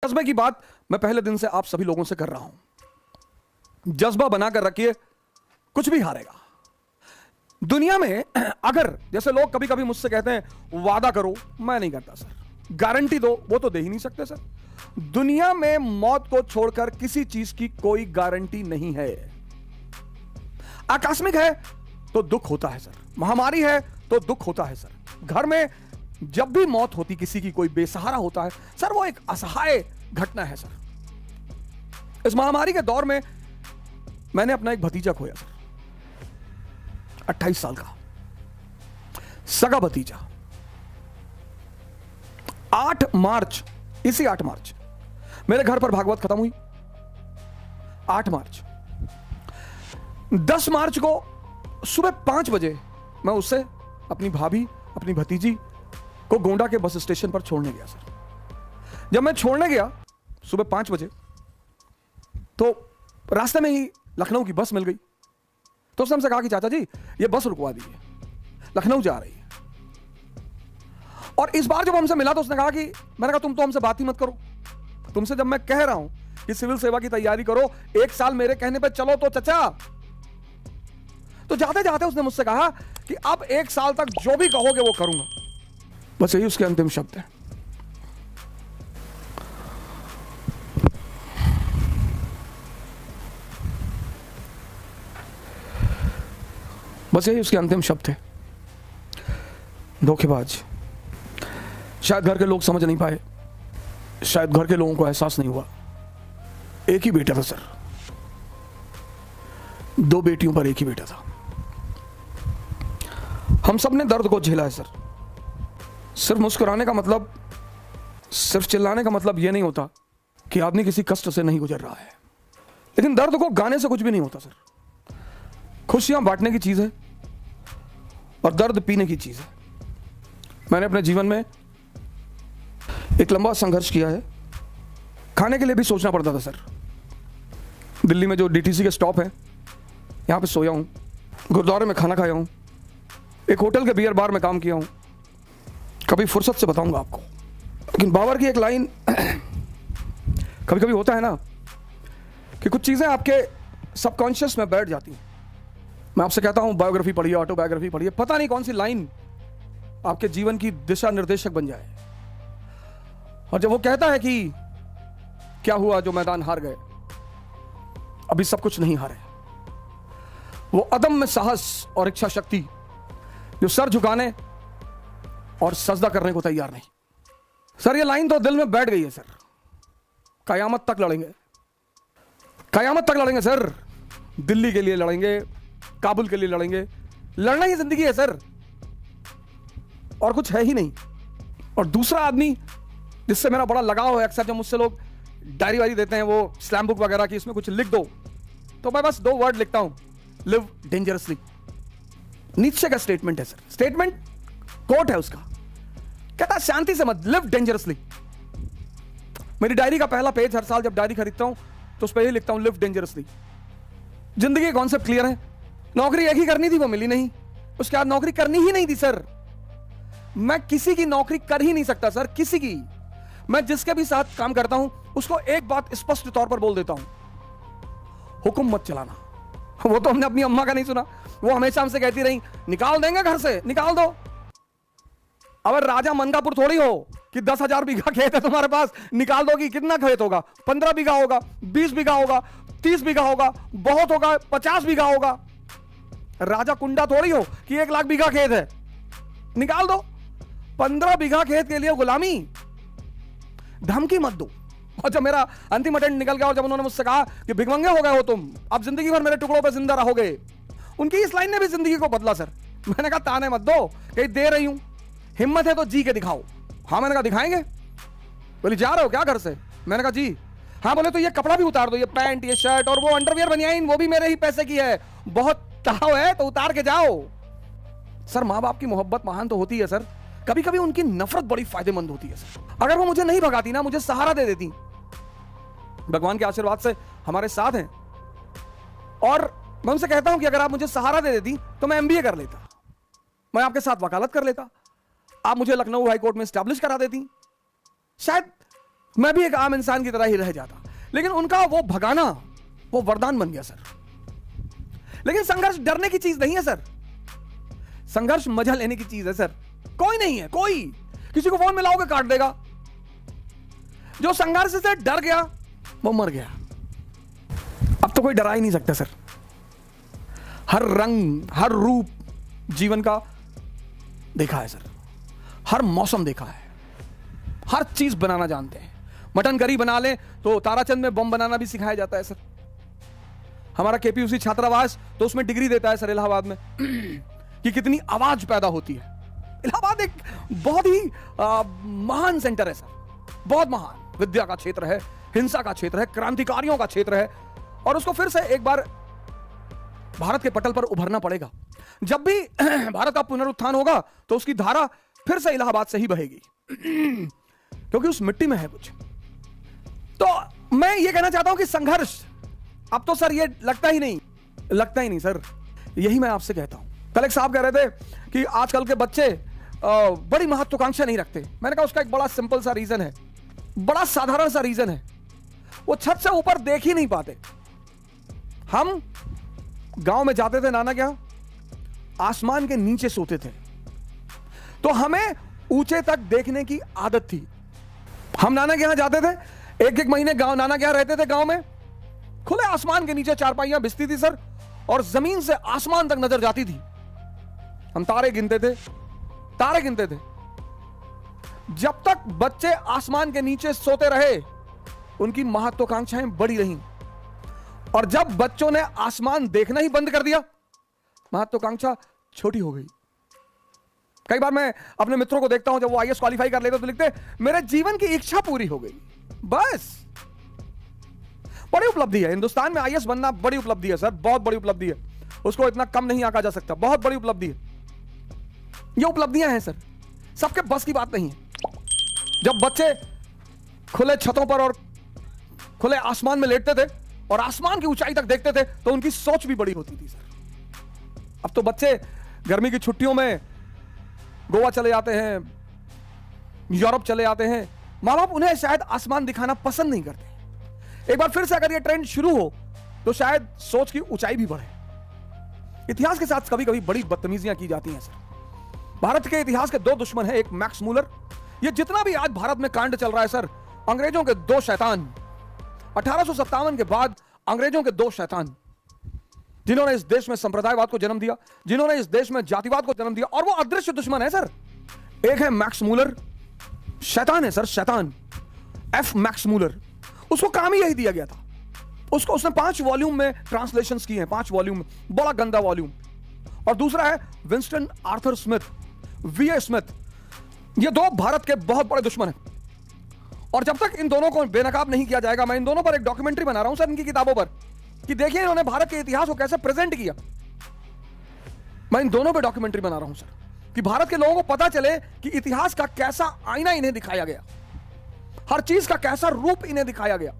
जज्बे की बात मैं पहले दिन से आप सभी लोगों से कर रहा हूं। जज्बा बनाकर रखिए, कुछ भी हारेगा दुनिया में। अगर जैसे लोग कभी कभी मुझसे कहते हैं वादा करो, मैं नहीं करता सर। गारंटी दो, वो तो दे ही नहीं सकते सर। दुनिया में मौत को छोड़कर किसी चीज की कोई गारंटी नहीं है। आकस्मिक है तो दुख होता है सर, महामारी है तो दुख होता है सर। घर में जब भी मौत होती किसी की, कोई बेसहारा होता है सर, वो एक असहाय घटना है सर। इस महामारी के दौर में मैंने अपना एक भतीजा खोया सर, 28 साल का सगा भतीजा। 8 मार्च, इसी 8 मार्च मेरे घर पर भागवत खत्म हुई। 8 मार्च, 10 मार्च को सुबह 5 बजे मैं उससे, अपनी भाभी, अपनी भतीजी को गोंडा के बस स्टेशन पर छोड़ने गया सर। जब मैं छोड़ने गया सुबह 5 बजे, तो रास्ते में ही लखनऊ की बस मिल गई। तो उसने हमसे कहा कि चाचा जी ये बस रुकवा दीजिए, लखनऊ जा रही है। और इस बार जब हमसे मिला तो उसने कहा कि, मैंने कहा तुम तो हमसे बात ही मत करो, तुमसे जब मैं कह रहा हूं कि सिविल सेवा की तैयारी करो, 1 साल मेरे कहने पे चलो तो चचा। तो जाते जाते उसने मुझसे कहा कि अब 1 साल तक जो भी कहोगे वो करूंगा। बस यही उसके अंतिम शब्द है। बस यही उसके अंतिम शब्द थे। धोखेबाज। शायद घर के लोग समझ नहीं पाए, शायद घर के लोगों को एहसास नहीं हुआ। एक ही बेटा था सर, 2 बेटियों पर एक ही बेटा था। हम सब ने दर्द को झेला है सर। सिर्फ मुस्कुराने का मतलब, सिर्फ चिल्लाने का मतलब यह नहीं होता कि आदमी किसी कष्ट से नहीं गुजर रहा है। लेकिन दर्द को गाने से कुछ भी नहीं होता सर। खुशियां बांटने की चीज है और दर्द पीने की चीज है। मैंने अपने जीवन में एक लंबा संघर्ष किया है। खाने के लिए भी सोचना पड़ता था सर। दिल्ली में जो डीटीसी के स्टॉप है, यहां पे सोया हूं, गुरुद्वारे में खाना खाया हूं, एक होटल के बियर बार में काम किया हूं। कभी फुर्सत से बताऊंगा आपको। लेकिन बाबर की एक लाइन, कभी कभी होता है ना कि कुछ चीजें आपके सबकॉन्शियस में बैठ जाती हैं। मैं आपसे कहता हूं बायोग्राफी पढ़िए, ऑटोबायोग्राफी पढ़िए, पता नहीं कौन सी लाइन आपके जीवन की दिशा निर्देशक बन जाए। और जब वो कहता है कि क्या हुआ जो मैदान हार गए, अभी सब कुछ नहीं हारे। वो अदम्य साहस और इच्छा शक्ति जो सर झुकाने और सजदा करने को तैयार नहीं। सर ये लाइन तो दिल में बैठ गई है सर। कयामत तक लड़ेंगे, कयामत तक लड़ेंगे सर। दिल्ली के लिए लड़ेंगे, काबुल के लिए लड़ेंगे। लड़ना ही जिंदगी है सर, और कुछ है ही नहीं। और दूसरा आदमी जिससे मेरा बड़ा लगाव है, अक्सर जब मुझसे लोग डायरी वारी देते हैं, वो स्लैम बुक वगैरह की, इसमें कुछ लिख दो, तो मैं बस 2 वर्ड लिखता हूं, लिव डेंजरसली। नीचे का स्टेटमेंट है सर, स्टेटमेंट कोट है उसका, कहता है शांति से मत, लिव डेंजरसली। मेरी डायरी का पहला पेज हर साल जब डायरी खरीदता हूं तो उस पर ही लिखता हूं, लिव डेंजरसली। जिंदगी के कॉन्सेप्ट क्लियर है। नौकरी एक ही करनी थी, वो मिली नहीं। उसके बाद नौकरी करनी ही नहीं थी सर। मैं किसी की नौकरी कर ही नहीं सकता सर, किसी की। मैं जिसके भी साथ काम करता हूं उसको एक बात स्पष्ट तौर पर बोल देता हूं, हुक्म मत चलाना। वो तो हमने अपनी अम्मा का नहीं सुना, वो हमेशा हमसे कहती रही, निकाल देंगे घर से, निकाल दो। अब राजा मंगापुर थोड़ी हो कि 10,000 बीघा खेत है तुम्हारे पास, निकाल दोगी। कितना खेत होगा? 15 बीघा होगा, 20 बीघा होगा, 30 बीघा होगा, बहुत होगा 50 बीघा होगा। राजा कुंडा थोड़ी हो कि 1 लाख बीघा खेत है, निकाल दो। 15 बीघा खेत के लिए गुलामी, धमकी मत दो। और जब मेरा अंतिम अटेंड निकल गया और जब उन्होंने मुझसे कहा कि भिखमंगे हो गए हो तुम, अब जिंदगी भर मेरे टुकड़ों पे जिंदा रहोगे, उनकी इस लाइन ने भी जिंदगी को बदला सर। मैंने कहा ताने मत दो, कहीं दे रही हूं, हिम्मत है तो जी के दिखाओ। हाँ, मैंने कहा दिखाएंगे। बोले जा रहे हो क्या घर से? मैंने कहा जी। हाँ, बोले तो ये कपड़ा भी उतार दो, ये पैंट, ये शर्ट और वो अंडरवियर बनियाइन, वो भी मेरे ही पैसे की है, बहुत ताव है तो उतार के जाओ। सर माँ बाप की मोहब्बत महान तो होती है सर, कभी कभी उनकी नफरत बड़ी फायदेमंद होती है सर। अगर वो मुझे नहीं भगाती ना, मुझे सहारा दे देती, भगवान के आशीर्वाद से हमारे साथ हैं। और मैं उनसे कहता हूं कि अगर आप मुझे सहारा दे देती तो मैं एमबीए कर लेता, मैं आपके साथ वकालत कर लेता, आप मुझे लखनऊ हाई कोर्ट में स्टैब्लिश करा देती, शायद मैं भी एक आम इंसान की तरह ही रह जाता। लेकिन उनका वो भगाना वो वरदान बन गया सर। लेकिन संघर्ष डरने की चीज नहीं है सर, संघर्ष मजा लेने की चीज है सर। कोई नहीं है, कोई किसी को फोन मिलाओगे काट देगा। जो संघर्ष से डर गया वो मर गया। अब तो कोई डरा ही नहीं सकता सर। हर रंग हर रूप जीवन का देखा है सर, हर मौसम देखा है, हर चीज बनाना जानते हैं। मटन करी बना ले तो ताराचंद में बम बनाना भी सिखाया जाता है सर। हमारा केपीयूसी छात्रावास तो उसमें डिग्री देता है सर इलाहाबाद में कि कितनी आवाज पैदा होती है। इलाहाबाद एक बहुत ही महान सेंटर है सर, बहुत महान। विद्या का क्षेत्र है, हिंसा का क्षेत्र है, क्रांतिकारियों का क्षेत्र है, और उसको फिर से एक बार भारत के पटल पर उभरना पड़ेगा। जब भी भारत का पुनरुत्थान होगा तो उसकी धारा फिर से इलाहाबाद से ही बहेगी क्योंकि उस मिट्टी में है कुछ। तो मैं ये कहना चाहता हूं कि संघर्ष अब तो सर ये लगता ही नहीं सर। यही मैं आपसे कहता हूं। कल एक साहब कह रहे थे कि आजकल के बच्चे बड़ी महत्वाकांक्षा नहीं रखते। मैंने कहा उसका एक बड़ा सिंपल सा रीजन है, बड़ा साधारण सा रीजन है, वो छत से ऊपर देख ही नहीं पाते। हम गांव में जाते थे नाना क्या, आसमान के नीचे सोते थे, तो हमें ऊंचे तक देखने की आदत थी। हम नाना के यहां जाते थे, एक एक महीने गांव नाना के यहां रहते थे। गांव में खुले आसमान के नीचे चारपाइयां बिछती थी सर, और जमीन से आसमान तक नजर जाती थी। हम तारे गिनते थे। जब तक बच्चे आसमान के नीचे सोते रहे उनकी महत्वाकांक्षाएं बढ़ी रहीं, और जब बच्चों ने आसमान देखना ही बंद कर दिया महत्वाकांक्षा छोटी हो गई। कई बार मैं अपने मित्रों को देखता हूं, जब वो आईएएस क्वालिफाई कर लेते तो लिखते मेरे जीवन की इच्छा पूरी हो गई। बस, बड़ी उपलब्धि है हिंदुस्तान में आईएएस बनना, बड़ी उपलब्धि है सर, बहुत बड़ी उपलब्धि है। उसको इतना कम नहीं आंका जा सकता, बहुत बड़ी उपलब्धि है। ये उपलब्धियां हैं सर, सबके बस की बात नहीं है। जब बच्चे खुले छतों पर और खुले आसमान में लेटते थे और आसमान की ऊंचाई तक देखते थे तो उनकी सोच भी बड़ी होती थी सर। अब तो बच्चे गर्मी की छुट्टियों में गोवा चले जाते हैं, यूरोप चले जाते हैं। मां बाप उन्हें शायद आसमान दिखाना पसंद नहीं करते। एक बार फिर से अगर ये ट्रेंड शुरू हो तो शायद सोच की ऊंचाई भी बढ़े। इतिहास के साथ कभी कभी बड़ी बदतमीजियां की जाती हैं सर। भारत के इतिहास के दो दुश्मन हैं, एक मैक्स मूलर। ये जितना भी आज भारत में कांड चल रहा है सर, अंग्रेजों के दो शैतान, 1857 के बाद अंग्रेजों के दो शैतान, जिन्होंने इस देश में संप्रदायवाद को जन्म दिया, जिन्होंने इस देश में जातिवाद को जन्म दिया, और वो अदृश्य दुश्मन है सर। एक है मैक्स मूलर, शैतान है सर, शैतान, एफ मैक्स मूलर। उसको काम ही यही दिया गया था। उसने 5 वॉल्यूम में ट्रांसलेशंस किए हैं, 5 वॉल्यूम में, बड़ा गंदा वॉल्यूम। और दूसरा है विंस्टन आर्थर स्मिथ, वीए स्मिथ। ये दो भारत के बहुत बड़े दुश्मन हैं, और जब तक इन दोनों को बेनकाब नहीं किया जाएगा, मैं इन दोनों पर एक डॉक्यूमेंट्री बना रहा हूं सर, इनकी किताबों पर, कि देखिए इन्होंने भारत के इतिहास को कैसे प्रेजेंट किया। मैं इन दोनों पर डॉक्यूमेंट्री बना रहा हूं सर, कि भारत के लोगों को पता चले कि इतिहास का कैसा आईना इन्हें दिखाया गया, हर चीज का कैसा रूप इन्हें दिखाया गया।